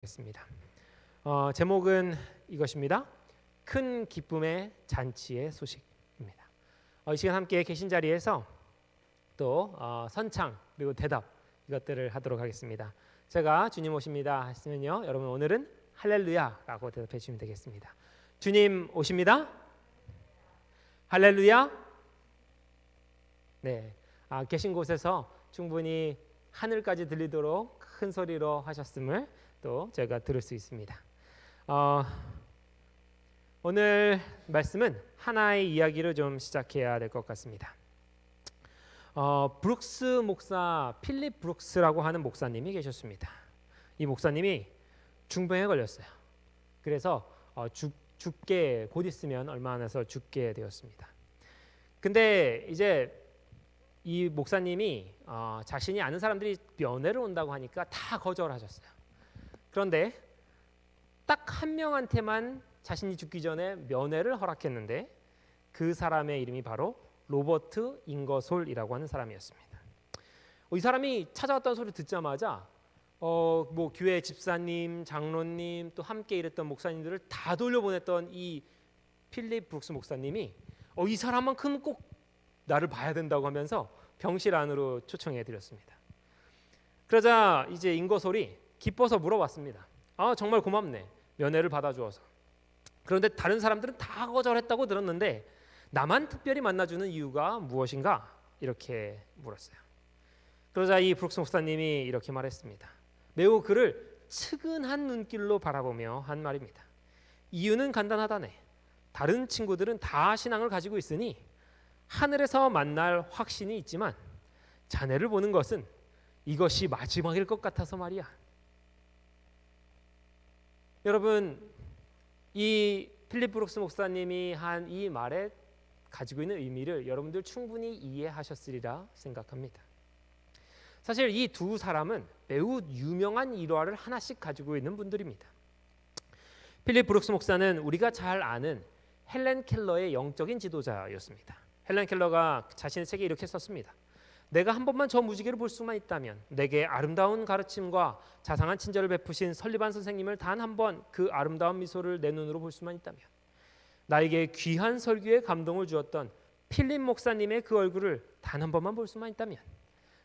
겠습니다. 제목은 이것입니다. 큰 기쁨의 잔치의 소식입니다. 이 시간 함께 계신 자리에서 또 선창 그리고 대답 이것들을 하도록 하겠습니다. 제가 주님 오십니다 하시면요, 여러분 오늘은 할렐루야라고 대답해 주시면 되겠습니다. 주님 오십니다. 할렐루야. 네, 계신 곳에서 충분히 하늘까지 들리도록 큰 소리로 하셨음을 또 제가 들을 수 있습니다. 오늘 말씀은 하나의 이야기로 좀 시작해야 될 것 같습니다. 브룩스 목사, 필립 브룩스라고 하는 목사님이 계셨습니다. 이 목사님이 중병에 걸렸어요. 그래서 죽게 곧 있으면 얼마 안 해서 죽게 되었습니다. 근데 이제 이 목사님이 자신이 아는 사람들이 면회를 온다고 하니까 다 거절하셨어요. 그런데 딱 한 명한테만 자신이 죽기 전에 면회를 허락했는데 그 사람의 이름이 바로 로버트 잉거솔이라고 하는 사람이었습니다. 이 사람이 찾아왔다는 소리를 듣자마자 교회 집사님, 장로님 또 함께 일했던 목사님들을 다 돌려보냈던 이 필립 브룩스 목사님이 이 사람만큼 꼭 나를 봐야 된다고 하면서 병실 안으로 초청해 드렸습니다. 그러자 이제 잉거솔이 기뻐서 물어봤습니다. 정말 고맙네, 면회를 받아주어서. 그런데 다른 사람들은 다 거절했다고 들었는데 나만 특별히 만나주는 이유가 무엇인가? 이렇게 물었어요. 그러자 이 브룩스 목사님이 이렇게 말했습니다. 매우 그를 측은한 눈길로 바라보며 한 말입니다. 이유는 간단하다네. 다른 친구들은 다 신앙을 가지고 있으니 하늘에서 만날 확신이 있지만 자네를 보는 것은 이것이 마지막일 것 같아서 말이야. 여러분, 이 필립 브룩스 목사님이 한 이 말에 가지고 있는 의미를 여러분들 충분히 이해하셨으리라 생각합니다. 사실 이 두 사람은 매우 유명한 일화를 하나씩 가지고 있는 분들입니다. 필립 브룩스 목사는 우리가 잘 아는 헬렌 켈러의 영적인 지도자였습니다. 헬렌 켈러가 자신의 책에 이렇게 썼습니다. 내가 한 번만 저 무지개를 볼 수만 있다면, 내게 아름다운 가르침과 자상한 친절을 베푸신 설리반 선생님을 단 한 번 그 아름다운 미소를 내 눈으로 볼 수만 있다면, 나에게 귀한 설교에 감동을 주었던 필립 목사님의 그 얼굴을 단 한 번만 볼 수만 있다면,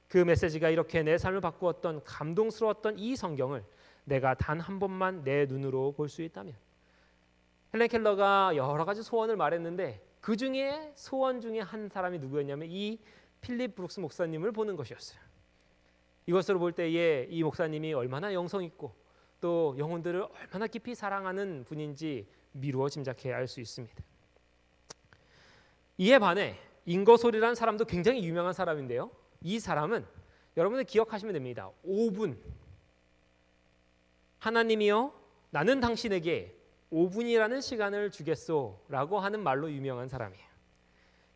그 메시지가 이렇게 내 삶을 바꾸었던 감동스러웠던 이 성경을 내가 단 한 번만 내 눈으로 볼 수 있다면. 헬렌 켈러가 여러 가지 소원을 말했는데 그 중에 소원 중에 한 사람이 누구였냐면 이 필립 브룩스 목사님을 보는 것이었어요. 이것으로 볼 때에 이 목사님이 얼마나 영성 있고 또 영혼들을 얼마나 깊이 사랑하는 분인지 미루어 짐작해 알 수 있습니다. 이에 반해 잉거솔이라는 사람도 굉장히 유명한 사람인데요. 이 사람은 여러분들 기억하시면 됩니다. 5분, 하나님이여 나는 당신에게 5분이라는 시간을 주겠소라고 하는 말로 유명한 사람이에요.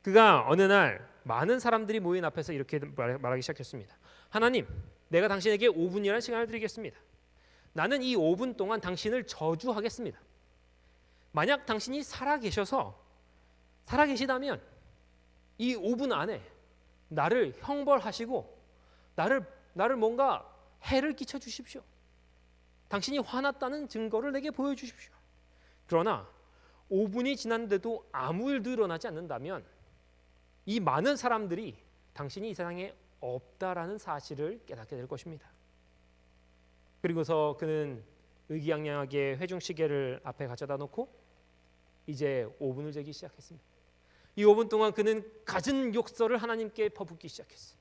그가 어느 날 많은 사람들이 모인 앞에서 이렇게 말하기 시작했습니다. 하나님, 내가 당신에게 5분이라는 시간을 드리겠습니다. 나는 이 5분 동안 당신을 저주하겠습니다. 만약 당신이 살아계시다면 이 5분 안에 나를 형벌하시고 나를 뭔가 해를 끼쳐 주십시오. 당신이 화났다는 증거를 내게 보여주십시오. 그러나 5분이 지났는데도 아무 일도 일어나지 않는다면 이 많은 사람들이 당신이 이 세상에 없다라는 사실을 깨닫게 될 것입니다. 그리고서 그는 의기양양하게 회중시계를 앞에 가져다 놓고 이제 5분을 재기 시작했습니다. 이 5분 동안 그는 갖은 욕설을 하나님께 퍼붓기 시작했어요.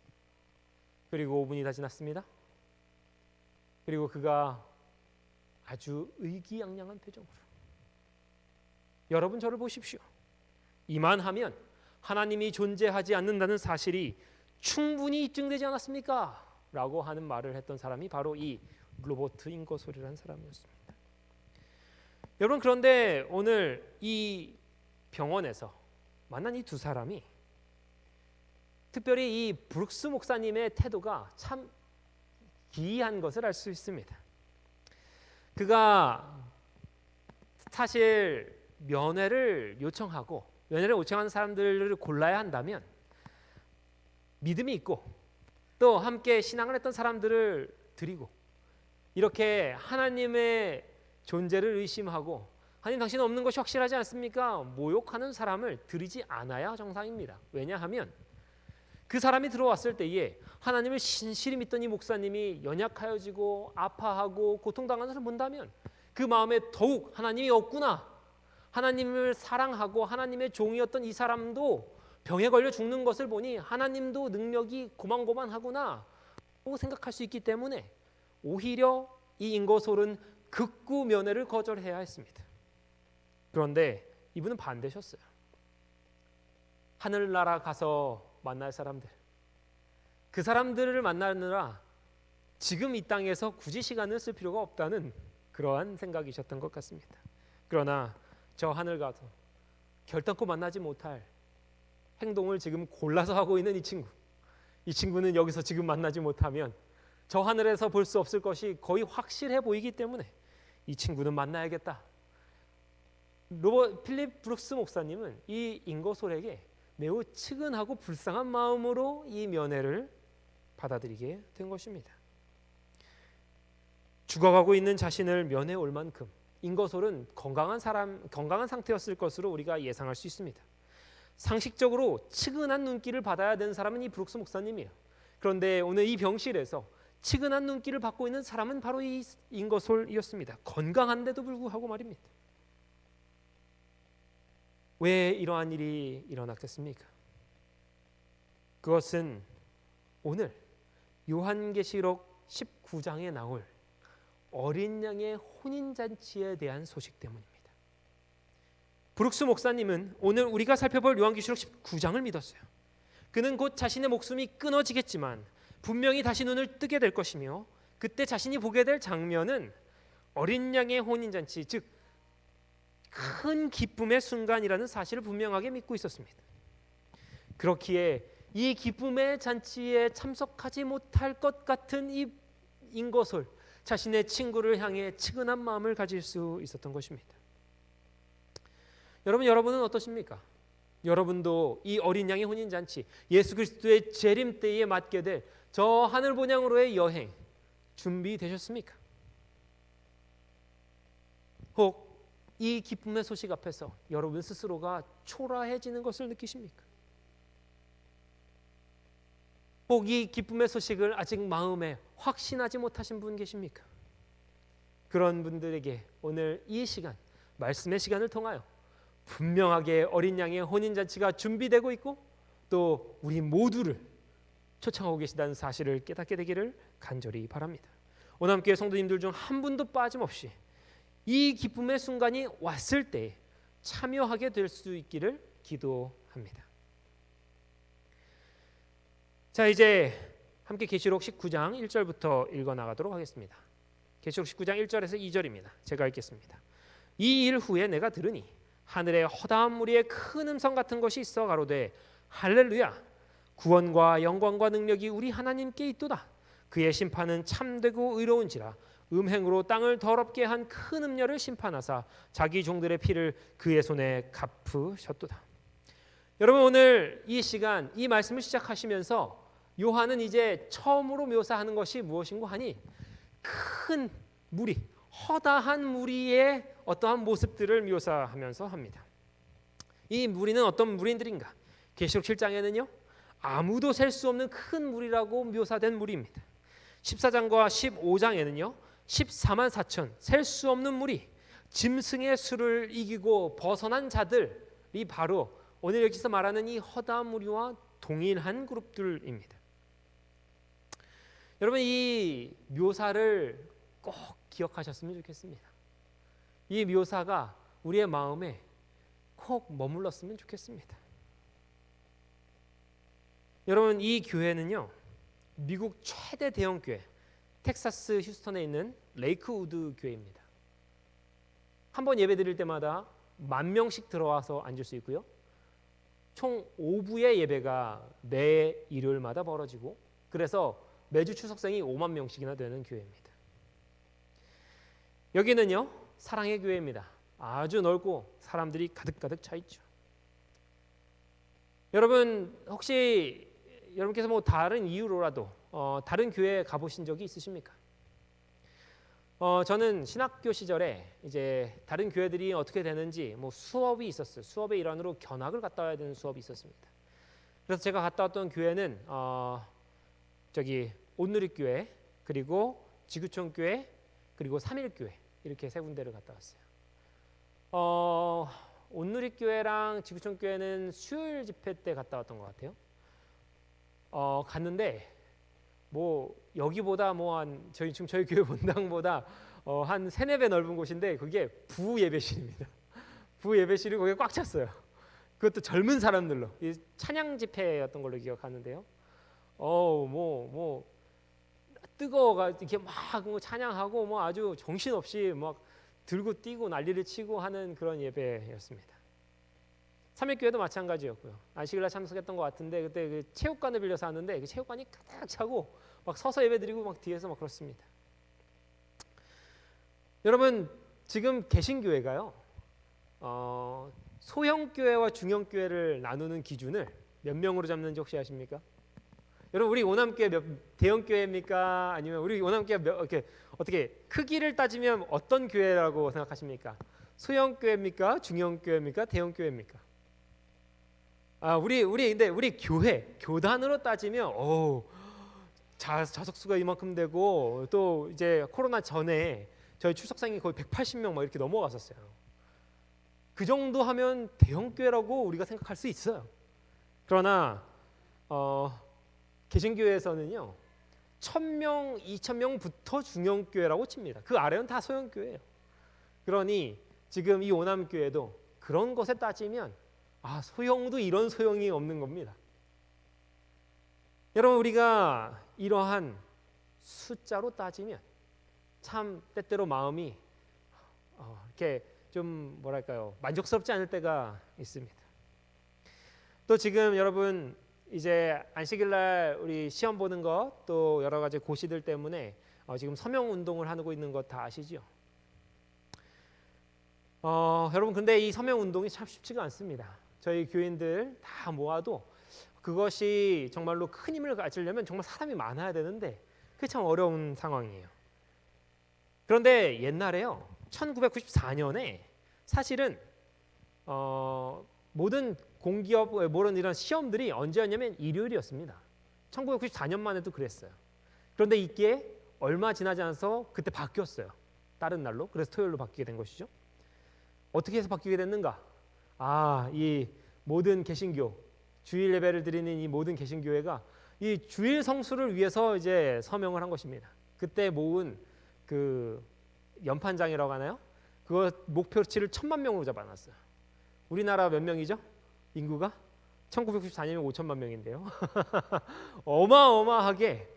그리고 5분이 다 지났습니다. 그리고 그가 아주 의기양양한 표정으로, 여러분 저를 보십시오. 이만하면 하나님이 존재하지 않는다는 사실이 충분히 입증되지 않았습니까? 라고 하는 말을 했던 사람이 바로 이 로버트 잉거솔이라는 사람이었습니다. 여러분, 그런데 오늘 이 병원에서 만난 이 두 사람이, 특별히 이 브룩스 목사님의 태도가 참 기이한 것을 알 수 있습니다. 그가 사실 면회를 요청하는 사람들을 골라야 한다면 믿음이 있고 또 함께 신앙을 했던 사람들을 드리고 이렇게 하나님의 존재를 의심하고 하나님 당신은 없는 것이 확실하지 않습니까? 모욕하는 사람을 들이지 않아야 정상입니다. 왜냐하면 그 사람이 들어왔을 때에 하나님을 신실히 믿던 이 목사님이 연약하여지고 아파하고 고통당하는 것을 본다면 그 마음에 더욱 하나님이 없구나, 하나님을 사랑하고 하나님의 종이었던 이 사람도 병에 걸려 죽는 것을 보니 하나님도 능력이 고만고만하구나 라고 생각할 수 있기 때문에 오히려 이 인거솔은 극구 면회를 거절해야 했습니다. 그런데 이분은 반대셨어요. 하늘나라 가서 만날 사람들, 그 사람들을 만나느라 지금 이 땅에서 굳이 시간을 쓸 필요가 없다는 그러한 생각이셨던 것 같습니다. 그러나 저 하늘 가서 결단코 만나지 못할 행동을 지금 골라서 하고 있는 이 친구는 여기서 지금 만나지 못하면 저 하늘에서 볼 수 없을 것이 거의 확실해 보이기 때문에 이 친구는 만나야겠다. 필립 브룩스 목사님은 이 인거솔에게 매우 측은하고 불쌍한 마음으로 이 면회를 받아들이게 된 것입니다. 죽어가고 있는 자신을 면회 올 만큼 인거솔은 건강한 상태였을 것으로 우리가 예상할 수 있습니다. 상식적으로 측은한 눈길을 받아야 되는 사람은 이 브룩스 목사님이에요. 그런데 오늘 이 병실에서 측은한 눈길을 받고 있는 사람은 바로 이 인거솔이었습니다. 건강한데도 불구하고 말입니다. 왜 이러한 일이 일어났겠습니까? 그것은 오늘 요한계시록 19장에 나올 어린 양의 혼인잔치에 대한 소식 때문입니다. 브룩스 목사님은 오늘 우리가 살펴볼 요한계시록 19장을 믿었어요. 그는 곧 자신의 목숨이 끊어지겠지만 분명히 다시 눈을 뜨게 될 것이며 그때 자신이 보게 될 장면은 어린 양의 혼인잔치, 즉 큰 기쁨의 순간이라는 사실을 분명하게 믿고 있었습니다. 그렇기에 이 기쁨의 잔치에 참석하지 못할 것 같은 이 인거솔, 자신의 친구를 향해 측은한 마음을 가질 수 있었던 것입니다. 여러분은 어떠십니까? 여러분도 이 어린 양의 혼인잔치, 예수 그리스도의 재림 때에 맞게 될 저 하늘 본향으로의 여행 준비되셨습니까? 혹 이 기쁨의 소식 앞에서 여러분 스스로가 초라해지는 것을 느끼십니까? 혹 이 기쁨의 소식을 아직 마음에 확신하지 못하신 분 계십니까? 그런 분들에게 오늘 이 시간, 말씀의 시간을 통하여 분명하게 어린 양의 혼인잔치가 준비되고 있고 또 우리 모두를 초청하고 계시다는 사실을 깨닫게 되기를 간절히 바랍니다. 오늘 함께 성도님들 중 한 분도 빠짐없이 이 기쁨의 순간이 왔을 때 참여하게 될 수 있기를 기도합니다. 자, 이제 함께 계시록 19장 1절부터 읽어 나가도록 하겠습니다. 계시록 19장 1절에서 2절입니다. 제가 읽겠습니다. 이 일 후에 내가 들으니 하늘에 허다한 무리의 큰 음성 같은 것이 있어 가로되 할렐루야, 구원과 영광과 능력이 우리 하나님께 있도다. 그의 심판은 참되고 의로운지라 음행으로 땅을 더럽게 한 큰 음녀를 심판하사 자기 종들의 피를 그의 손에 갚으셨도다. 여러분, 오늘 이 시간 이 말씀을 시작하시면서 요한은 이제 처음으로 묘사하는 것이 무엇인고 하니 큰 무리, 허다한 무리의 어떠한 모습들을 묘사하면서 합니다. 이 무리는 어떤 무리들인가? 계시록 7장에는요 아무도 셀 수 없는 큰 무리라고 묘사된 무리입니다. 14장과 15장에는요 14만 4천, 셀 수 없는 무리, 짐승의 수를 이기고 벗어난 자들이 바로 오늘 여기서 말하는 이 허다한 무리와 동일한 그룹들입니다. 여러분, 이 묘사를 꼭 기억하셨으면 좋겠습니다. 이 묘사가 우리의 마음에 꼭 머물렀으면 좋겠습니다. 여러분, 이 교회는요 미국 최대 대형 교회, 텍사스 휴스턴에 있는 레이크우드 교회입니다. 한번 예배 드릴 때마다 10,000명씩 들어와서 앉을 수 있고요. 총 5부의 예배가 매 일요일마다 벌어지고 그래서 매주 추석생이 5만 명씩이나 되는 교회입니다. 여기는요 사랑의 교회입니다. 아주 넓고 사람들이 가득가득 차 있죠. 여러분, 혹시 여러분께서 다른 이유로라도 다른 교회 가보신 적이 있으십니까? 저는 신학교 시절에 이제 다른 교회들이 어떻게 되는지 뭐 수업이 있었어요. 수업의 일환으로 견학을 갔다 와야 되는 수업이 있었습니다. 그래서 제가 갔다 왔던 교회는 저기 온누리교회, 그리고 지구촌교회, 그리고 삼일교회 이렇게 세 군데를 갔다 왔어요. 온누리교회랑 지구촌교회는 수요일 집회 때 갔다 왔던 것 같아요. 갔는데 뭐 여기보다 뭐 한 저희 교회 본당보다 한 3-4배 넓은 곳인데 그게 부예배실입니다. 부예배실이 거기에 꽉 찼어요. 그것도 젊은 사람들로 이 찬양 집회였던 걸로 기억하는데요. 뭐 뜨거워가 이렇게 막 찬양하고 뭐 아주 정신없이 막 들고 뛰고 난리를 치고 하는 그런 예배였습니다. 삼일교회도 마찬가지였고요. 안식일날 참석했던 것 같은데 그때 그 체육관을 빌려서 하는데 그 체육관이 가득 차고 막 서서 예배드리고 막 뒤에서 막 그렇습니다. 여러분 지금 개신교회가요. 소형교회와 중형교회를 나누는 기준을 몇 명으로 잡는지 혹시 아십니까? 여러분 우리 오남교회 대형교회입니까? 아니면 우리 오남교회 이렇게 어떻게 크기를 따지면 어떤 교회라고 생각하십니까? 소형교회입니까? 중형교회입니까? 대형교회입니까? 우리 교회 교단으로 따지면 좌석수가 이만큼 되고 또 이제 코로나 전에 저희 출석상이 거의 180명 막 이렇게 넘어갔었어요. 그 정도 하면 대형교회라고 우리가 생각할 수 있어요. 그러나 개신교회에서는요 1000명, 2000명부터 중형교회라고 칩니다. 그 아래는 다 소형교회예요. 그러니 지금 이 오남교회도 그런 것에 따지면 소형도 이런 소형이 없는 겁니다. 여러분 우리가 이러한 숫자로 따지면 참 때때로 마음이 이렇게 좀 뭐랄까요 만족스럽지 않을 때가 있습니다. 또 지금 여러분 이제 안식일날 우리 시험 보는 것 또 여러 가지 고시들 때문에 지금 서명 운동을 하고 있는 것 다 아시죠? 여러분 근데 이 서명 운동이 참 쉽지가 않습니다. 저희 교인들 다 모아도 그것이 정말로 큰 힘을 가지려면 정말 사람이 많아야 되는데 그게 참 어려운 상황이에요. 그런데 옛날에요 1994년에 사실은 모든 공기업 모든 이런 시험들이 언제였냐면 일요일이었습니다. 1994년만 해도 그랬어요. 그런데 이게 얼마 지나지 않아서 그때 바뀌었어요. 다른 날로. 그래서 토요일로 바뀌게 된 것이죠. 어떻게 해서 바뀌게 됐는가? 이 모든 개신교 주일 예배를 드리는 이 모든 개신교회가 이 주일 성수를 위해서 이제 서명을 한 것입니다. 그때 모은 그 연판장이라고 하나요? 그거 목표치를 1000만 명으로 잡아놨어요. 우리나라 몇 명이죠? 인구가 1994년이면 5천만 명인데요. 어마어마하게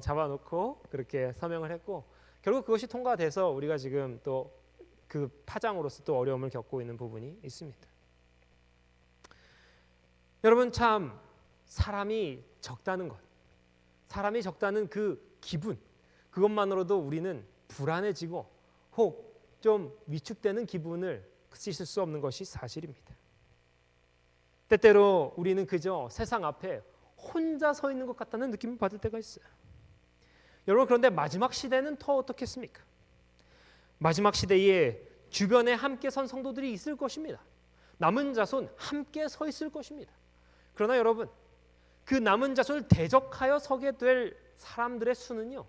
잡아놓고 그렇게 서명을 했고 결국 그것이 통과돼서 우리가 지금 또 그 파장으로서 또 어려움을 겪고 있는 부분이 있습니다. 여러분 참 사람이 적다는 것, 사람이 적다는 그 기분 그것만으로도 우리는 불안해지고 혹 좀 위축되는 기분을 씻을 수 없는 것이 사실입니다. 때때로 우리는 그저 세상 앞에 혼자 서 있는 것 같다는 느낌을 받을 때가 있어요. 여러분 그런데 마지막 시대는 더 어떻겠습니까? 마지막 시대에 주변에 함께 선 성도들이 있을 것입니다. 남은 자손 함께 서 있을 것입니다. 그러나 여러분 그 남은 자손을 대적하여 서게 될 사람들의 수는요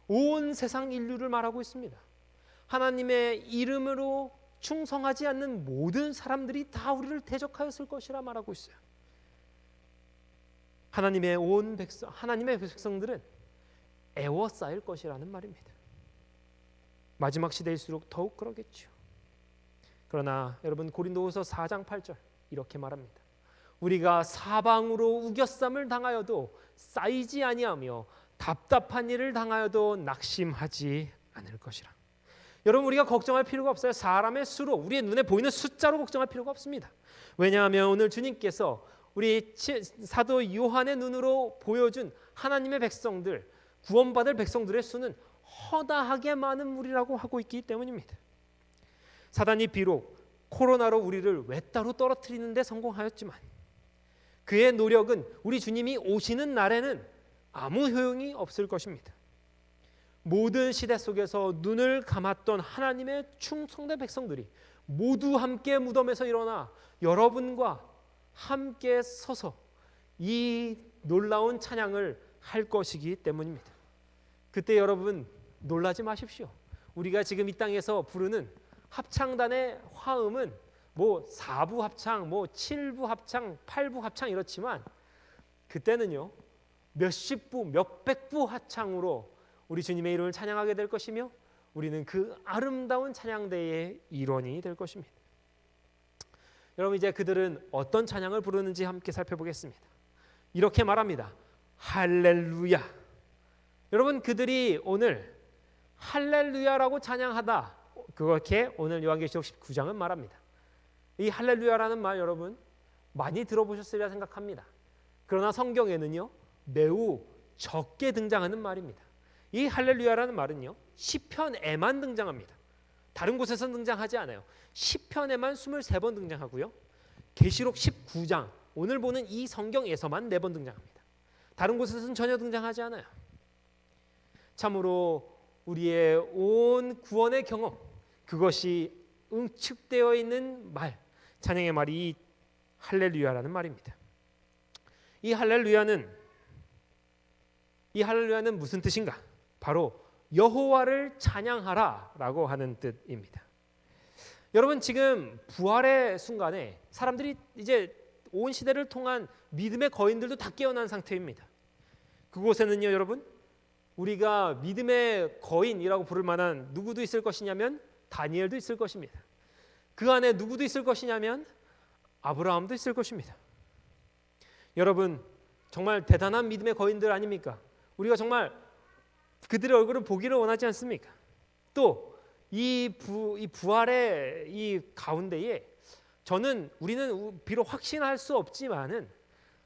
온 세상 인류를 말하고 있습니다. 하나님의 이름으로 충성하지 않는 모든 사람들이 다 우리를 대적하였을 것이라 말하고 있어요. 하나님의 백성들은 애워싸일 것이라는 말입니다. 마지막 시대일수록 더욱 그러겠죠. 그러나 여러분 고린도후서 4장 8절 이렇게 말합니다. 우리가 사방으로 우겨쌈을 당하여도 쌓이지 아니하며 답답한 일을 당하여도 낙심하지 않을 것이라. 여러분 우리가 걱정할 필요가 없어요. 사람의 수로 우리의 눈에 보이는 숫자로 걱정할 필요가 없습니다. 왜냐하면 오늘 주님께서 우리 사도 요한의 눈으로 보여준 하나님의 백성들 구원받을 백성들의 수는 허다하게 많은 무리라고 하고 있기 때문입니다. 사단이 비록 코로나로 우리를 외따로 떨어뜨리는 데 성공하였지만 그의 노력은 우리 주님이 오시는 날에는 아무 효용이 없을 것입니다. 모든 시대 속에서 눈을 감았던 하나님의 충성된 백성들이 모두 함께 무덤에서 일어나 여러분과 함께 서서 이 놀라운 찬양을 할 것이기 때문입니다. 그때 여러분 놀라지 마십시오. 우리가 지금 이 땅에서 부르는 합창단의 화음은 뭐 4부 합창, 뭐 7부 합창, 8부 합창 이렇지만 그때는요 몇십 부, 몇백 부 합창으로 우리 주님의 이름을 찬양하게 될 것이며 우리는 그 아름다운 찬양대의 일원이 될 것입니다. 여러분 이제 그들은 어떤 찬양을 부르는지 함께 살펴보겠습니다. 이렇게 말합니다. 할렐루야. 여러분 그들이 오늘 할렐루야라고 찬양하다 그렇게 오늘 요한계시록 19장은 말합니다. 이 할렐루야라는 말 여러분 많이 들어보셨으리라 생각합니다. 그러나 성경에는요 매우 적게 등장하는 말입니다. 이 할렐루야라는 말은요 시편에만 등장합니다. 다른 곳에서는 등장하지 않아요. 시편에만 23번 등장하고요. 계시록 19장 오늘 보는 이 성경에서만 4번 등장합니다. 다른 곳에서는 전혀 등장하지 않아요. 참으로 우리의 온 구원의 경험 그것이 응축되어 있는 말 찬양의 말이 할렐루야라는 말입니다. 이 할렐루야는 무슨 뜻인가? 바로 여호와를 찬양하라라고 하는 뜻입니다. 여러분 지금 부활의 순간에 사람들이 이제 온 시대를 통한 믿음의 거인들도 다 깨어난 상태입니다. 그곳에는요 여러분 우리가 믿음의 거인이라고 부를 만한 누구도 있을 것이냐면 다니엘도 있을 것입니다. 그 안에 누구도 있을 것이냐면 아브라함도 있을 것입니다. 여러분 정말 대단한 믿음의 거인들 아닙니까? 우리가 정말 그들의 얼굴을 보기를 원하지 않습니까? 또 이 부활의 이 가운데에 우리는 비록 확신할 수 없지만은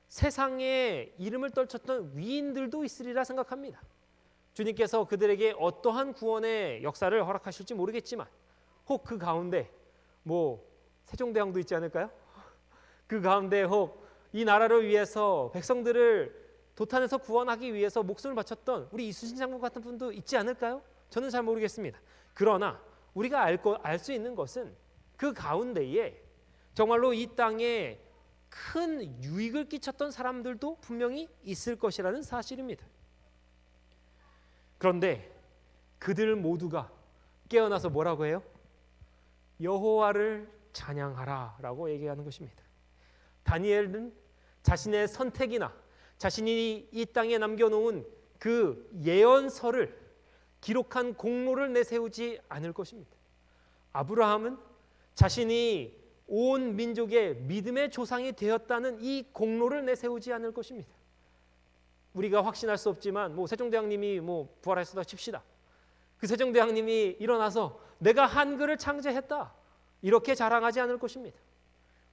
세상에 이름을 떨쳤던 위인들도 있으리라 생각합니다. 주님께서 그들에게 어떠한 구원의 역사를 허락하실지 모르겠지만 혹 그 가운데 뭐 세종대왕도 있지 않을까요? 그 가운데 혹 이 나라를 위해서 백성들을 도탄에서 구원하기 위해서 목숨을 바쳤던 우리 이순신 장군 같은 분도 있지 않을까요? 저는 잘 모르겠습니다. 그러나 우리가 알 수 있는 것은 그 가운데에 정말로 이 땅에 큰 유익을 끼쳤던 사람들도 분명히 있을 것이라는 사실입니다. 그런데 그들 모두가 깨어나서 뭐라고 해요? 여호와를 찬양하라라고 얘기하는 것입니다. 다니엘은 자신의 선택이나 자신이 이 땅에 남겨놓은 그 예언서를 기록한 공로를 내세우지 않을 것입니다. 아브라함은 자신이 온 민족의 믿음의 조상이 되었다는 이 공로를 내세우지 않을 것입니다. 우리가 확신할 수 없지만 세종대왕님이 부활하셨다 칩시다. 그 세종대왕님이 일어나서 내가 한글을 창제했다 이렇게 자랑하지 않을 것입니다.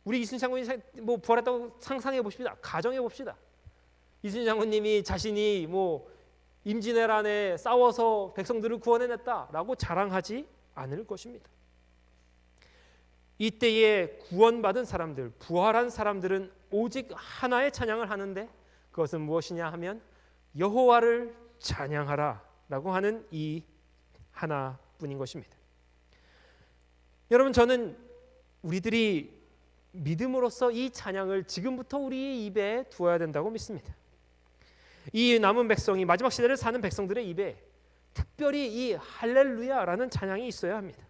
우리 이순신 장군이 부활했다고 상상해 봅시다. 가정해 봅시다. 이순신 장군님이 자신이 임진왜란에 싸워서 백성들을 구원해냈다라고 자랑하지 않을 것입니다. 이때에 구원받은 사람들, 부활한 사람들은 오직 하나의 찬양을 하는데 그것은 무엇이냐 하면 여호와를 찬양하라라고 하는 이 하나뿐인 것입니다. 여러분 저는 우리들이 믿음으로써 이 찬양을 지금부터 우리의 입에 두어야 된다고 믿습니다. 이 남은 백성이 마지막 시대를 사는 백성들의 입에 특별히 이 할렐루야라는 찬양이 있어야 합니다.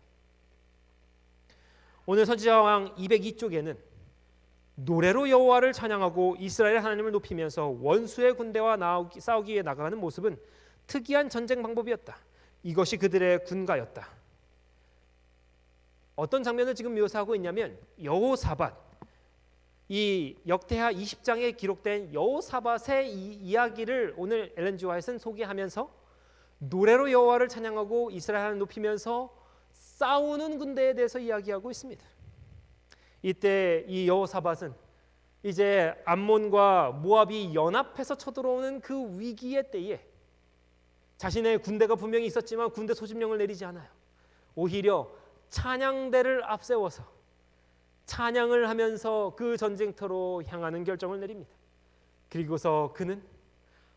오늘 선지자왕 202쪽에는 노래로 여호와를 찬양하고 이스라엘 하나님을 높이면서 원수의 군대와 싸우기 위해 나가는 모습은 특이한 전쟁 방법이었다. 이것이 그들의 군가였다. 어떤 장면을 지금 묘사하고 있냐면 여호사밧, 이 역대하 20장에 기록된 여호사밧의 이야기를 오늘 엘렌 G. 화이트는 소개하면서 노래로 여호와를 찬양하고 이스라엘 하나님을 높이면서 싸우는 군대에 대해서 이야기하고 있습니다. 이때 이 여호사밧은 이제 암몬과 모압이 연합해서 쳐들어오는 그 위기의 때에 자신의 군대가 분명히 있었지만 군대 소집령을 내리지 않아요. 오히려 찬양대를 앞세워서 찬양을 하면서 그 전쟁터로 향하는 결정을 내립니다. 그리고서 그는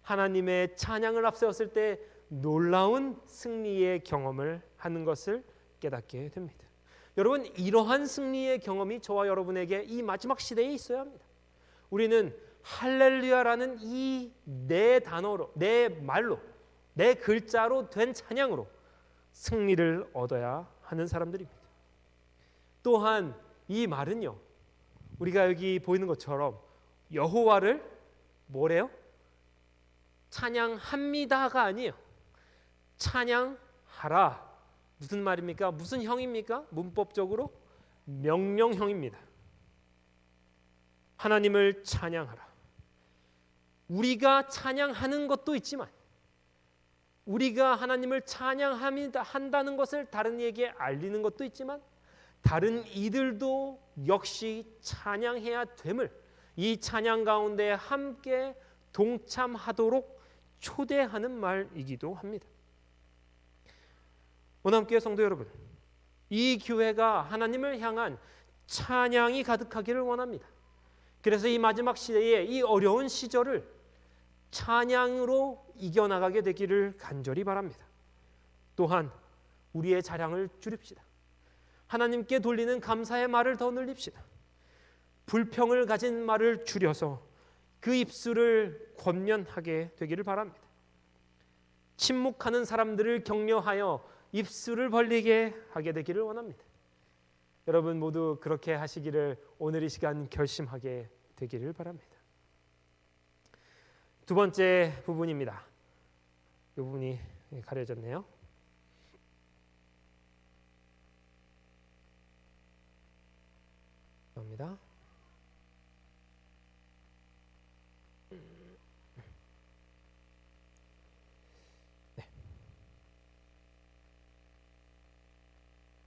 하나님의 찬양을 앞세웠을 때 놀라운 승리의 경험을 하는 것을 깨닫게 됩니다. 여러분, 이러한 승리의 경험이 저와 여러분에게 이 마지막 시대에 있어야 합니다. 우리는 할렐루야라는 이 네 단어로, 네 말로, 네 글자로 된 찬양으로 승리를 얻어야 하는 사람들입니다. 또한 이 말은요, 우리가 여기 보이는 것처럼 여호와를 뭐래요? 찬양합니다가 아니에요. 찬양하라. 무슨 말입니까? 무슨 형입니까? 문법적으로 명령형입니다. 하나님을 찬양하라. 우리가 찬양하는 것도 있지만 우리가 하나님을 찬양한다는 것을 다른 이에게 알리는 것도 있지만 다른 이들도 역시 찬양해야 됨을 이 찬양 가운데 함께 동참하도록 초대하는 말이기도 합니다. 원암교회 성도 여러분, 이 교회가 하나님을 향한 찬양이 가득하기를 원합니다. 그래서 이 마지막 시대에 이 어려운 시절을 찬양으로 이겨나가게 되기를 간절히 바랍니다. 또한 우리의 자랑을 줄입시다. 하나님께 돌리는 감사의 말을 더 늘립시다. 불평을 가진 말을 줄여서 그 입술을 권면하게 되기를 바랍니다. 침묵하는 사람들을 격려하여 입술을 벌리게 하게 되기를 원합니다. 여러분 모두 그렇게 하시기를 오늘 이 시간 결심하게 되기를 바랍니다. 두 번째 부분입니다. 이 부분이 가려졌네요. 감사합니다.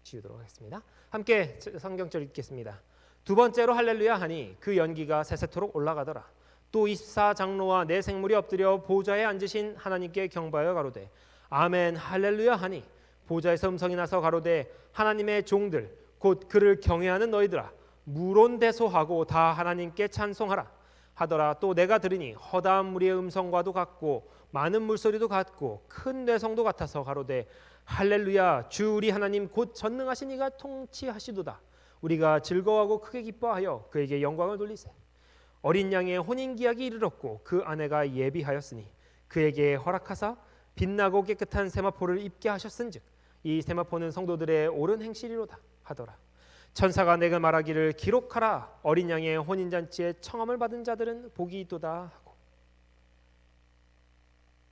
지우도록 하겠습니다. 함께 성경절 읽겠습니다. 두 번째로 할렐루야 하니 그 연기가 세세토록 올라가더라. 또 24장로와 네 생물이 엎드려 보좌에 앉으신 하나님께 경배하여 가로되 아멘 할렐루야 하니 보좌에서 음성이 나서 가로되 하나님의 종들 곧 그를 경외하는 너희들아 물온대소하고 다 하나님께 찬송하라 하더라. 또 내가 들으니 허다한 무리의 음성과도 같고 많은 물소리도 같고 큰 뇌성도 같아서 가로되 할렐루야 주 우리 하나님 곧 전능하신 이가 통치하시도다. 우리가 즐거워하고 크게 기뻐하여 그에게 영광을 돌리세. 어린 양의 혼인기약이 이르렀고 그 아내가 예비하였으니 그에게 허락하사 빛나고 깨끗한 세마포를 입게 하셨은즉 이 세마포는 성도들의 옳은 행실이로다 하더라. 천사가 내게 말하기를 기록하라. 어린 양의 혼인잔치에 청함을 받은 자들은 복이 있도다 하고.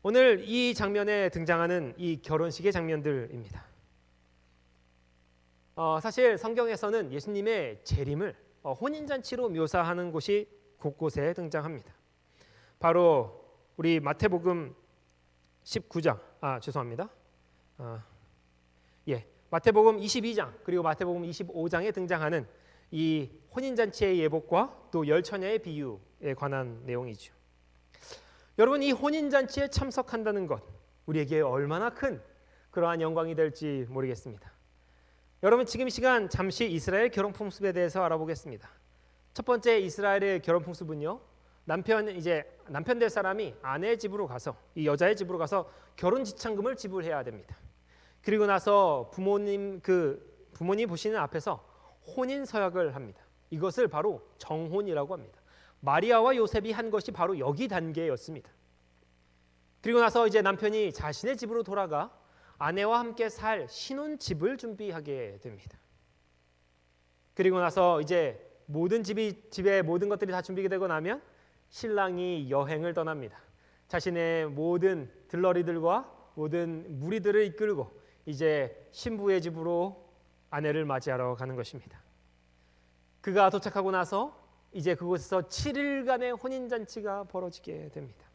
오늘 이 장면에 등장하는 이 결혼식의 장면들입니다. 사실 성경에서는 예수님의 재림을 혼인잔치로 묘사하는 곳이 곳곳에 등장합니다. 바로 우리 마태복음 19장, 마태복음 22장 그리고 마태복음 25장에 등장하는 이 혼인잔치의 예복과 또 열처녀의 비유에 관한 내용이죠. 여러분 이 혼인잔치에 참석한다는 것 우리에게 얼마나 큰 그러한 영광이 될지 모르겠습니다. 여러분 지금 이 시간 잠시 이스라엘 결혼 풍습에 대해서 알아보겠습니다. 첫 번째 이스라엘의 결혼 풍습은요. 남편 될 사람이 아내의 집으로 가서 이 여자의 집으로 가서 결혼 지참금을 지불해야 됩니다. 그리고 나서 부모님 보시는 앞에서 혼인 서약을 합니다. 이것을 바로 정혼이라고 합니다. 마리아와 요셉이 한 것이 바로 여기 단계였습니다. 그리고 나서 이제 남편이 자신의 집으로 돌아가 아내와 함께 살 신혼집을 준비하게 됩니다. 그리고 나서 이제 집의 모든 것들이 다 준비되고 나면 신랑이 여행을 떠납니다. 자신의 모든 들러리들과 모든 무리들을 이끌고 이제 신부의 집으로 아내를 맞이하러 가는 것입니다. 그가 도착하고 나서 이제 그곳에서 7일간의 혼인잔치가 벌어지게 됩니다.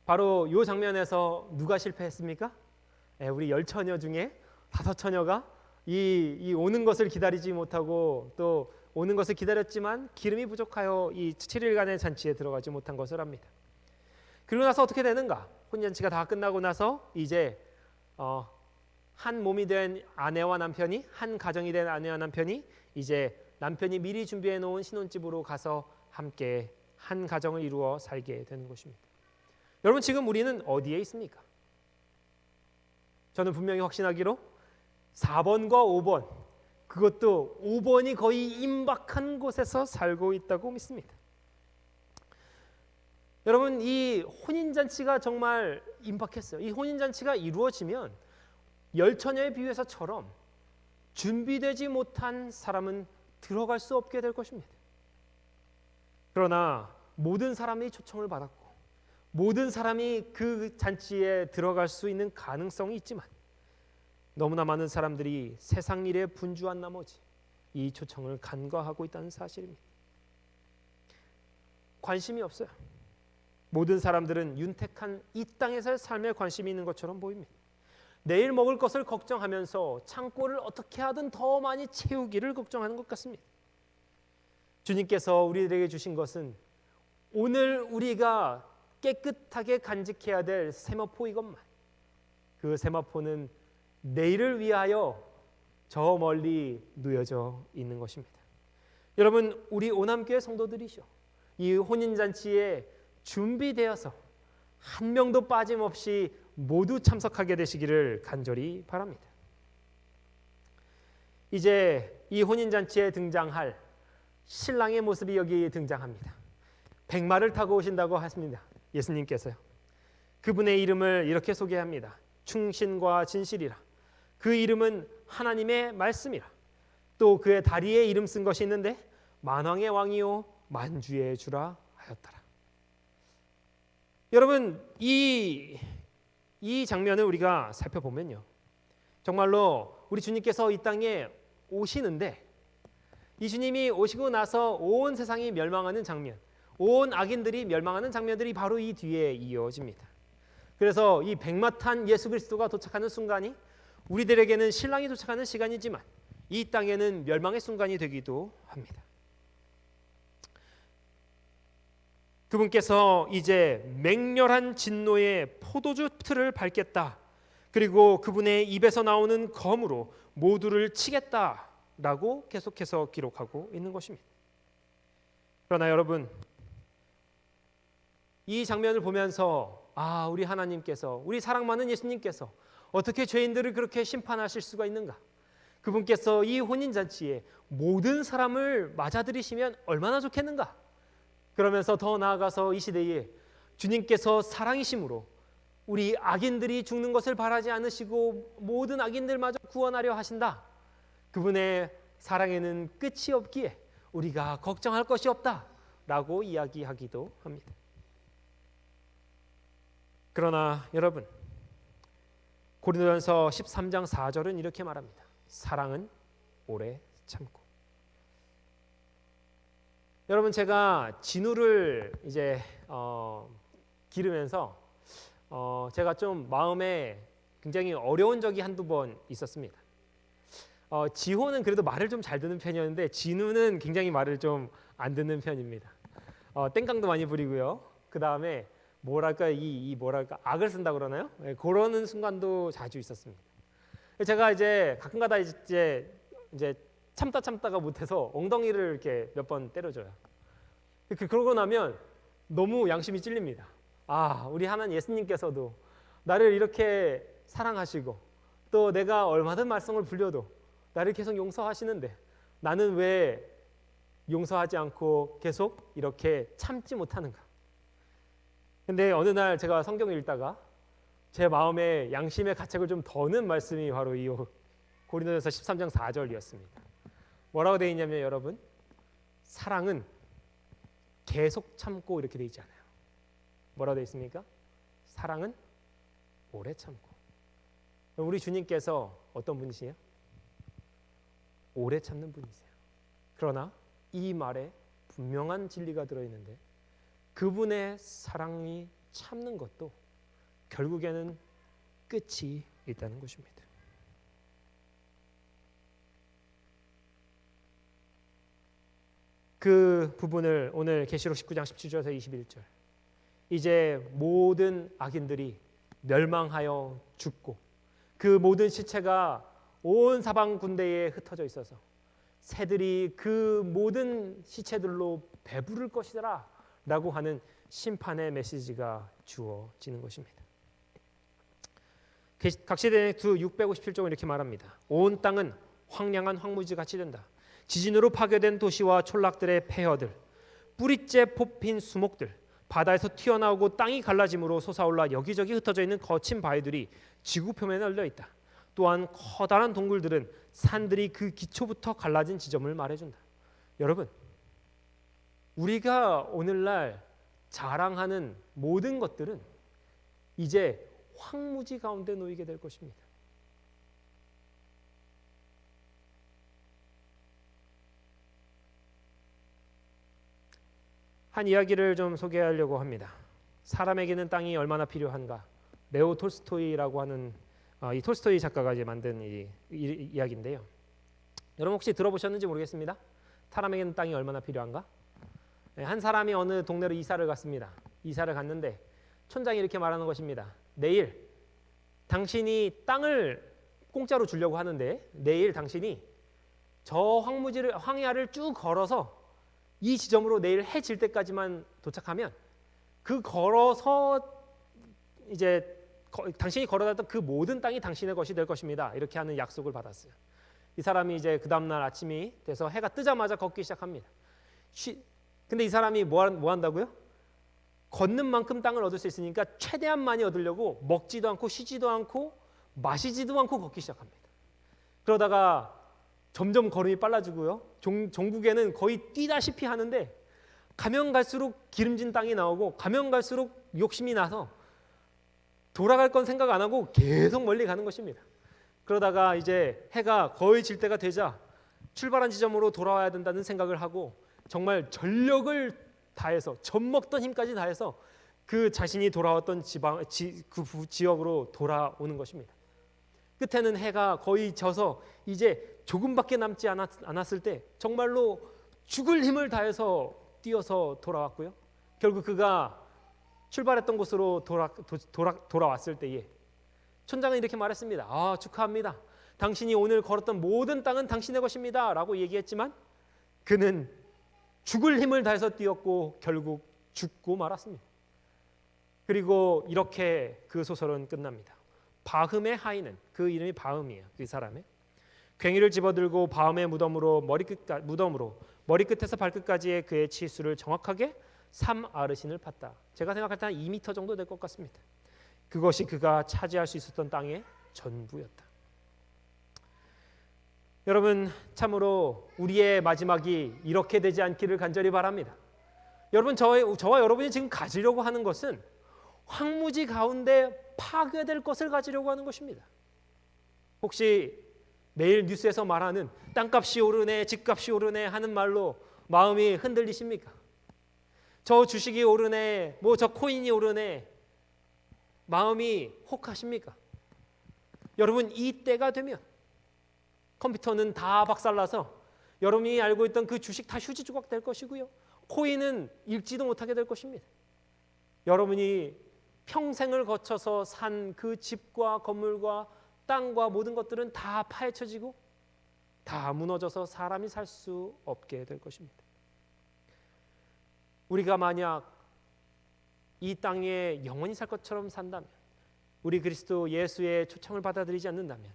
바로 이 장면에서 누가 실패했습니까? 우리 열처녀 중에 5처녀가 이 오는 것을 기다리지 못하고 또 오는 것을 기다렸지만 기름이 부족하여 이 7일간의 잔치에 들어가지 못한 것을 합니다. 그리고 나서 어떻게 되는가? 혼인잔치가 다 끝나고 나서 이제 한 몸이 된 아내와 남편이 한 가정이 된 아내와 남편이 이제 남편이 미리 준비해 놓은 신혼집으로 가서 함께 한 가정을 이루어 살게 되는 것입니다. 여러분 지금 우리는 어디에 있습니까? 저는 분명히 확신하기로 4번과 5번, 그것도 5번이 거의 임박한 곳에서 살고 있다고 믿습니다. 여러분 이 혼인잔치가 정말 임박했어요. 이 혼인잔치가 이루어지면 열처녀의 비유에서처럼 준비되지 못한 사람은 들어갈 수 없게 될 것입니다. 그러나 모든 사람이 초청을 받았고 모든 사람이 그 잔치에 들어갈 수 있는 가능성이 있지만 너무나 많은 사람들이 세상 일에 분주한 나머지 이 초청을 간과하고 있다는 사실입니다. 관심이 없어요. 모든 사람들은 윤택한 이 땅에서의 삶에 관심이 있는 것처럼 보입니다. 내일 먹을 것을 걱정하면서 창고를 어떻게 하든 더 많이 채우기를 걱정하는 것 같습니다. 주님께서 우리들에게 주신 것은 오늘 우리가 깨끗하게 간직해야 될 세마포 이것만. 그 세마포는 내일을 위하여 저 멀리 놓여져 있는 것입니다. 여러분 우리 오남교회 성도들이죠. 이 혼인잔치에 준비되어서 한 명도 빠짐없이 모두 참석하게 되시기를 간절히 바랍니다. 이제 이 혼인잔치에 등장할 신랑의 모습이 여기 등장합니다. 백마를 타고 오신다고 하십니다. 예수님께서요. 그분의 이름을 이렇게 소개합니다. 충신과 진실이라. 그 이름은 하나님의 말씀이라. 또 그의 다리에 이름 쓴 것이 있는데 만왕의 왕이요 만주의 주라 하였더라. 여러분 이 장면을 우리가 살펴보면요, 정말로 우리 주님께서 이 땅에 오시는데 이 주님이 오시고 나서 온 세상이 멸망하는 장면, 온 악인들이 멸망하는 장면들이 바로 이 뒤에 이어집니다. 그래서 이 백마 탄 예수 그리스도가 도착하는 순간이 우리들에게는 신랑이 도착하는 시간이지만 이 땅에는 멸망의 순간이 되기도 합니다. 그분께서 이제 맹렬한 진노의 포도주 틀을 밟겠다. 그리고 그분의 입에서 나오는 검으로 모두를 치겠다라고 계속해서 기록하고 있는 것입니다. 그러나 여러분 이 장면을 보면서 우리 하나님께서, 우리 사랑 많은 예수님께서 어떻게 죄인들을 그렇게 심판하실 수가 있는가? 그분께서 이 혼인잔치에 모든 사람을 맞아들이시면 얼마나 좋겠는가? 그러면서 더 나아가서 이 시대에 주님께서 사랑이심으로 우리 악인들이 죽는 것을 바라지 않으시고 모든 악인들마저 구원하려 하신다. 그분의 사랑에는 끝이 없기에 우리가 걱정할 것이 없다라고 이야기하기도 합니다. 그러나 여러분 고린도전서 13장 4절은 이렇게 말합니다. 사랑은 오래 참고. 여러분 제가 진우를 이제 기르면서 제가 좀 마음에 굉장히 어려운 적이 한두 번 있었습니다. 지호는 그래도 말을 좀 잘 듣는 편이었는데 진우는 굉장히 말을 좀 안 듣는 편입니다. 땡깡도 많이 부리고요. 그 다음에 뭐랄까 악을 쓴다 그러나요? 네, 그러는 순간도 자주 있었습니다. 제가 이제 가끔가다 이제 참다가 못해서 엉덩이를 이렇게 몇 번 때려줘요. 그러고 나면 너무 양심이 찔립니다. 우리 하나님 예수님께서도 나를 이렇게 사랑하시고 또 내가 얼마든 말썽을 불려도 나를 계속 용서하시는데 나는 왜 용서하지 않고 계속 이렇게 참지 못하는가? 근데 어느 날 제가 성경을 읽다가 제 마음에 양심의 가책을 좀 더는 말씀이 바로 이 고린도전서 13장 4절이었습니다. 뭐라고 되어 있냐면 여러분, 사랑은 계속 참고 이렇게 되어 있지 않아요. 뭐라고 되어 있습니까? 사랑은 오래 참고. 우리 주님께서 어떤 분이세요? 오래 참는 분이세요. 그러나 이 말에 분명한 진리가 들어있는데 그분의 사랑이 참는 것도 결국에는 끝이 있다는 것입니다. 그 부분을 오늘 계시록 19장 17절에서 21절, 이제 모든 악인들이 멸망하여 죽고 그 모든 시체가 온 사방 군대에 흩어져 있어서 새들이 그 모든 시체들로 배부를 것이라 라고 하는 심판의 메시지가 주어지는 것입니다. 각시대행 657쪽은 이렇게 말합니다. 온 땅은 황량한 황무지 같이 된다. 지진으로 파괴된 도시와 촌락들의 폐허들, 뿌리째 뽑힌 수목들, 바다에서 튀어나오고 땅이 갈라짐으로 솟아올라 여기저기 흩어져 있는 거친 바위들이 지구 표면에 널려 있다. 또한 커다란 동굴들은 산들이 그 기초부터 갈라진 지점을 말해준다. 여러분, 우리가 오늘날 자랑하는 모든 것들은 이제 황무지 가운데 놓이게 될 것입니다. 한 이야기를 좀 소개하려고 합니다. 사람에게는 땅이 얼마나 필요한가? 레오 톨스토이라고 하는 이 톨스토이 작가가 이제 만든 이 이야기인데요. 여러분 혹시 들어보셨는지 모르겠습니다. 사람에게는 땅이 얼마나 필요한가? 한 사람이 어느 동네로 이사를 갔습니다. 이사를 갔는데 촌장이 이렇게 말하는 것입니다. 내일 당신이 땅을 공짜로 주려고 하는데 내일 당신이 저 황야를 쭉 걸어서 이 지점으로 내일 해 질 때까지만 도착하면 그 걸어서 이제 당신이 걸어다녔던 그 모든 땅이 당신의 것이 될 것입니다. 이렇게 하는 약속을 받았어요. 이 사람이 이제 그 다음날 아침이 돼서 해가 뜨자마자 걷기 시작합니다. 근데 이 사람이 뭐 한다고요? 걷는 만큼 땅을 얻을 수 있으니까 최대한 많이 얻으려고 먹지도 않고 쉬지도 않고 마시지도 않고 걷기 시작합니다. 그러다가 점점 걸음이 빨라지고요. 종국에는 거의 뛰다시피 하는데 가면 갈수록 기름진 땅이 나오고 가면 갈수록 욕심이 나서 돌아갈 건 생각 안 하고 계속 멀리 가는 것입니다. 그러다가 이제 해가 거의 질 때가 되자 출발한 지점으로 돌아와야 된다는 생각을 하고 정말 전력을 다해서 젖먹던 힘까지 다해서 그 자신이 돌아왔던 그 지역으로 돌아오는 것입니다. 끝에는 해가 거의 져서 이제 조금밖에 남지 않았을 때 정말로 죽을 힘을 다해서 뛰어서 돌아왔고요. 결국 그가 출발했던 곳으로 돌아왔을 때에 촌장은 이렇게 말했습니다. 아, 축하합니다. 당신이 오늘 걸었던 모든 땅은 당신의 것입니다. 라고 얘기했지만 그는 죽을 힘을 다해서 뛰었고 결국 죽고 말았습니다. 그리고 이렇게 그 소설은 끝납니다. 바흠의 하인은, 그 이름이 바흠이에요. 그 사람의 괭이를 집어들고 바흠의 무덤으로 머리끝에서 발끝까지의 그의 치수를 정확하게 3아르신을 팠다. 제가 생각할 때 한 2m 정도 될 것 같습니다. 그것이 그가 차지할 수 있었던 땅의 전부였다. 여러분, 참으로 우리의 마지막이 이렇게 되지 않기를 간절히 바랍니다. 여러분, 저와 여러분이 지금 가지려고 하는 것은 황무지 가운데 파괴될 것을 가지려고 하는 것입니다. 혹시 매일 뉴스에서 말하는 땅값이 오르네, 집값이 오르네 하는 말로 마음이 흔들리십니까? 저 주식이 오르네, 저 코인이 오르네 마음이 혹하십니까? 여러분, 이 때가 되면 컴퓨터는 다 박살나서 여러분이 알고 있던 그 주식 다 휴지 조각 될 것이고요. 코인은 읽지도 못하게 될 것입니다. 여러분이 평생을 거쳐서 산 그 집과 건물과 땅과 모든 것들은 다 파헤쳐지고 다 무너져서 사람이 살 수 없게 될 것입니다. 우리가 만약 이 땅에 영원히 살 것처럼 산다면, 우리 그리스도 예수의 초청을 받아들이지 않는다면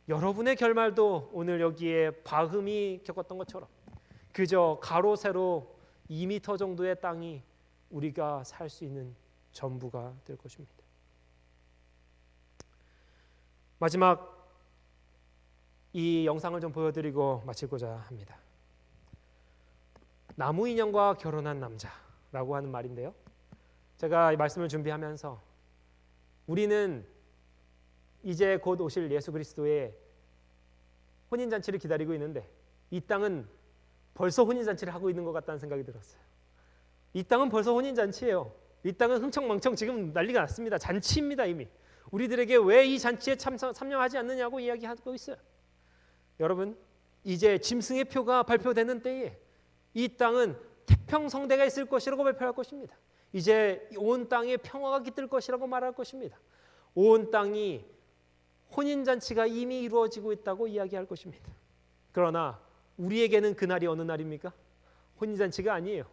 여러분의 결말도 오늘 여기에 바흠이 겪었던 것처럼 그저 가로 세로 2m 정도의 땅이 우리가 살 수 있는 전부가 될 것입니다. 마지막 이 영상을 좀 보여드리고 마치고자 합니다. 나무 인형과 결혼한 남자라고 하는 말인데요. 제가 이 말씀을 준비하면서 우리는 이제 곧 오실 예수 그리스도의 혼인잔치를 기다리고 있는데 이 땅은 벌써 혼인잔치를 하고 있는 것 같다는 생각이 들었어요. 이 땅은 벌써 혼인잔치예요. 이 땅은 흥청망청 지금 난리가 났습니다. 잔치입니다. 이미. 우리들에게 왜 이 잔치에 참여하지 않느냐고 이야기하고 있어요. 여러분, 이제 짐승의 표가 발표되는 때에 이 땅은 태평성대가 있을 것이라고 발표할 것입니다. 이제 온 땅에 평화가 깃들 것이라고 말할 것입니다. 온 땅이 혼인잔치가 이미 이루어지고 있다고 이야기할 것입니다. 그러나 우리에게는 그날이 어느 날입니까? 혼인잔치가 아니에요.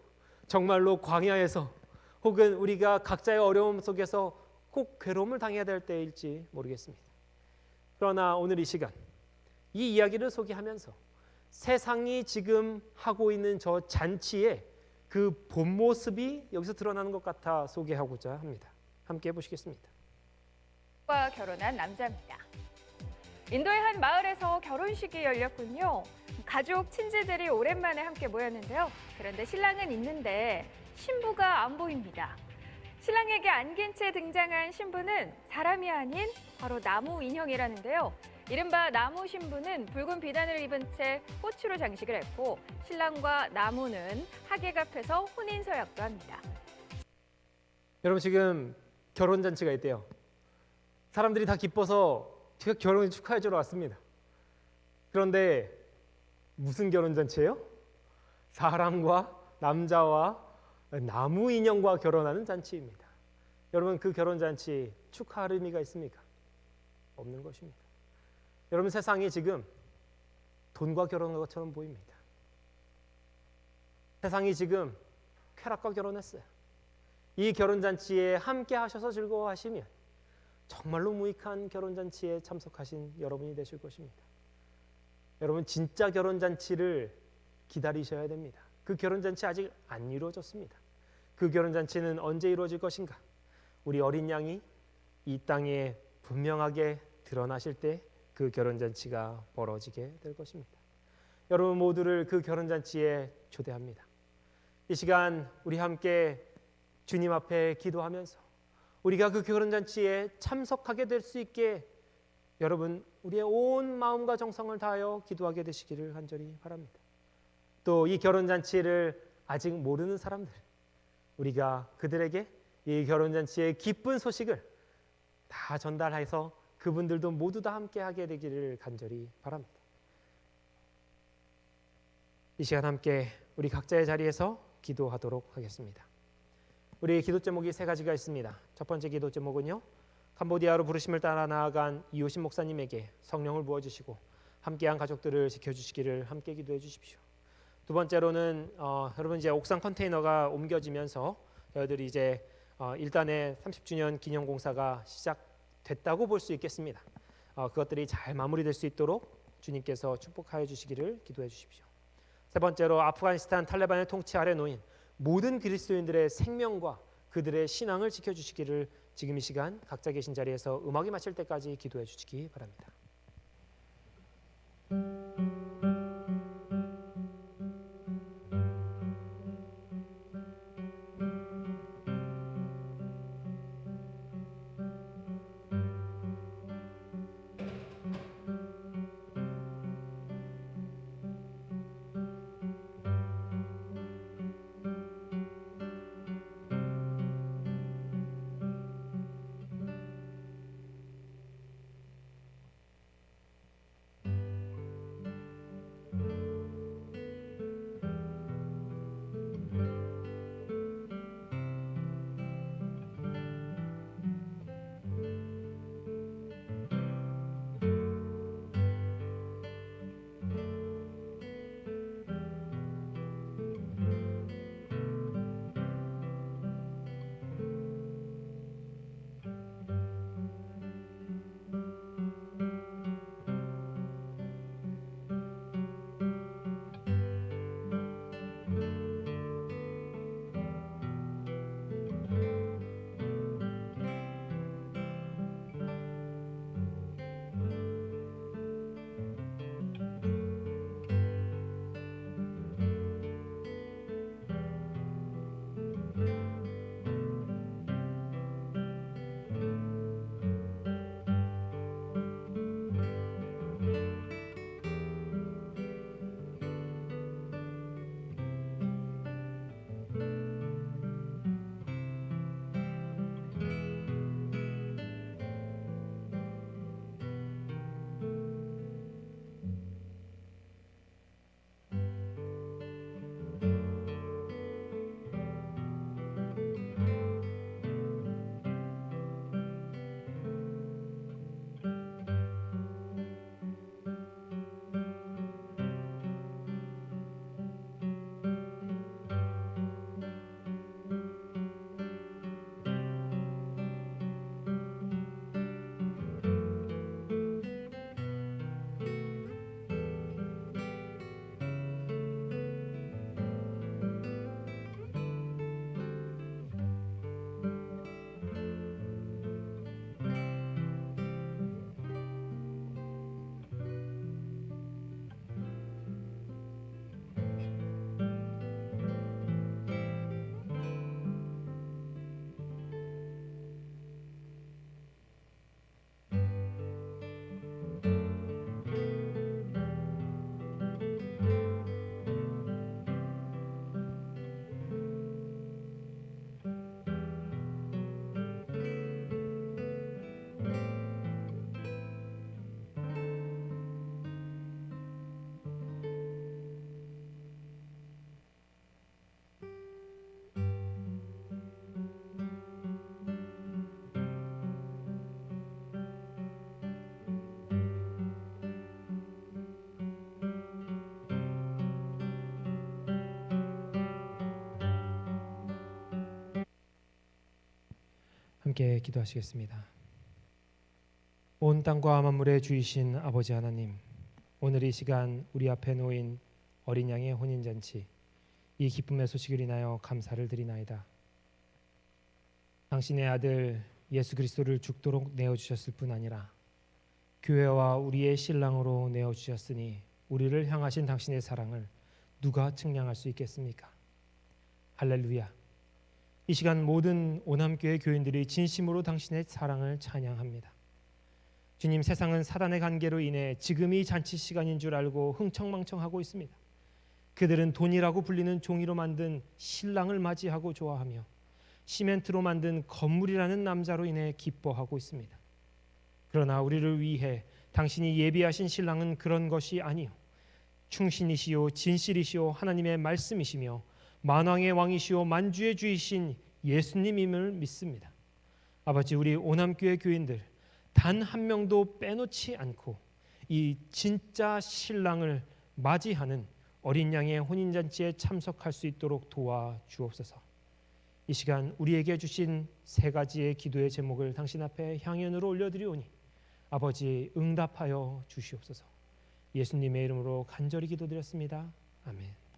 정말로 광야에서 혹은 우리가 각자의 어려움 속에서 꼭 괴로움을 당해야 될 때일지 모르겠습니다. 그러나 오늘 이 시간 이 이야기를 소개하면서 세상이 지금 하고 있는 저 잔치의 그 본 모습이 여기서 드러나는 것 같아 소개하고자 합니다. 함께 보시겠습니다. 과 결혼한 남자입니다. 인도의 한 마을에서 결혼식이 열렸군요. 가족, 친지들이 오랜만에 함께 모였는데요. 그런데 신랑은 있는데 신부가 안 보입니다. 신랑에게 안긴 채 등장한 신부는 사람이 아닌 바로 나무 인형이라는데요. 이른바 나무 신부는 붉은 비단을 입은 채 꽃으로 장식을 했고 신랑과 나무는 하객 앞에서 혼인서약도 합니다. 여러분 지금 결혼잔치가 있대요. 사람들이 다 기뻐서 제가 결혼을 축하해 주러 왔습니다. 그런데 무슨 결혼잔치예요? 사람과 남자와 나무 인형과 결혼하는 잔치입니다. 여러분 그 결혼잔치 축하할 의미가 있습니까? 없는 것입니다. 여러분 세상이 지금 돈과 결혼한 것처럼 보입니다. 세상이 지금 쾌락과 결혼했어요. 이 결혼잔치에 함께 하셔서 즐거워하시면 정말로 무익한 결혼잔치에 참석하신 여러분이 되실 것입니다. 여러분 진짜 결혼잔치를 기다리셔야 됩니다. 그 결혼잔치 아직 안 이루어졌습니다. 그 결혼잔치는 언제 이루어질 것인가? 우리 어린 양이 이 땅에 분명하게 드러나실 때 그 결혼잔치가 벌어지게 될 것입니다. 여러분 모두를 그 결혼잔치에 초대합니다. 이 시간 우리 함께 주님 앞에 기도하면서 우리가 그 결혼잔치에 참석하게 될 수 있게 여러분 우리의 온 마음과 정성을 다하여 기도하게 되시기를 간절히 바랍니다. 또 이 결혼잔치를 아직 모르는 사람들 우리가 그들에게 이 결혼잔치의 기쁜 소식을 다 전달해서 그분들도 모두 다 함께하게 되기를 간절히 바랍니다. 이 시간 함께 우리 각자의 자리에서 기도하도록 하겠습니다. 우리 기도 제목이 세 가지가 있습니다. 첫 번째 기도 제목은요. 캄보디아로 부르심을 따라 나아간 이호신 목사님에게 성령을 부어주시고 함께한 가족들을 지켜주시기를 함께 기도해 주십시오. 두 번째로는 여러분 이제 옥상 컨테이너가 옮겨지면서 저희들이 이제 일단의 30주년 기념공사가 시작됐다고 볼 수 있겠습니다. 그것들이 잘 마무리될 수 있도록 주님께서 축복하여 주시기를 기도해 주십시오. 세 번째로 아프가니스탄 탈레반의 통치 아래 놓인 모든 그리스도인들의 생명과 그들의 신앙을 지켜주시기를 지금 이 시간 각자 계신 자리에서 음악이 마칠 때까지 기도해 주시기 바랍니다. 함께 기도하시겠습니다. 온 땅과 만물의 주이신 아버지 하나님, 오늘 이 시간 우리 앞에 놓인 어린 양의 혼인잔치, 이 기쁨의 소식을 인하여 감사를 드리나이다. 당신의 아들 예수 그리스도를 죽도록 내어주셨을 뿐 아니라 교회와 우리의 신랑으로 내어주셨으니 우리를 향하신 당신의 사랑을 누가 측량할 수 있겠습니까? 할렐루야. 이 시간 모든 오남교회 교인들이 진심으로 당신의 사랑을 찬양합니다. 주님, 세상은 사단의 관계로 인해 지금이 잔치 시간인 줄 알고 흥청망청하고 있습니다. 그들은 돈이라고 불리는 종이로 만든 신랑을 맞이하고 좋아하며 시멘트로 만든 건물이라는 남자로 인해 기뻐하고 있습니다. 그러나 우리를 위해 당신이 예비하신 신랑은 그런 것이 아니요 충신이시요 진실이시요 하나님의 말씀이시며 만왕의 왕이시요 만주의 주이신 예수님임을 믿습니다. 아버지, 우리 오남교회 교인들 단 한 명도 빼놓지 않고 이 진짜 신랑을 맞이하는 어린 양의 혼인잔치에 참석할 수 있도록 도와주옵소서. 이 시간 우리에게 주신 세 가지의 기도의 제목을 당신 앞에 향연으로 올려드리오니 아버지 응답하여 주시옵소서. 예수님의 이름으로 간절히 기도드렸습니다. 아멘.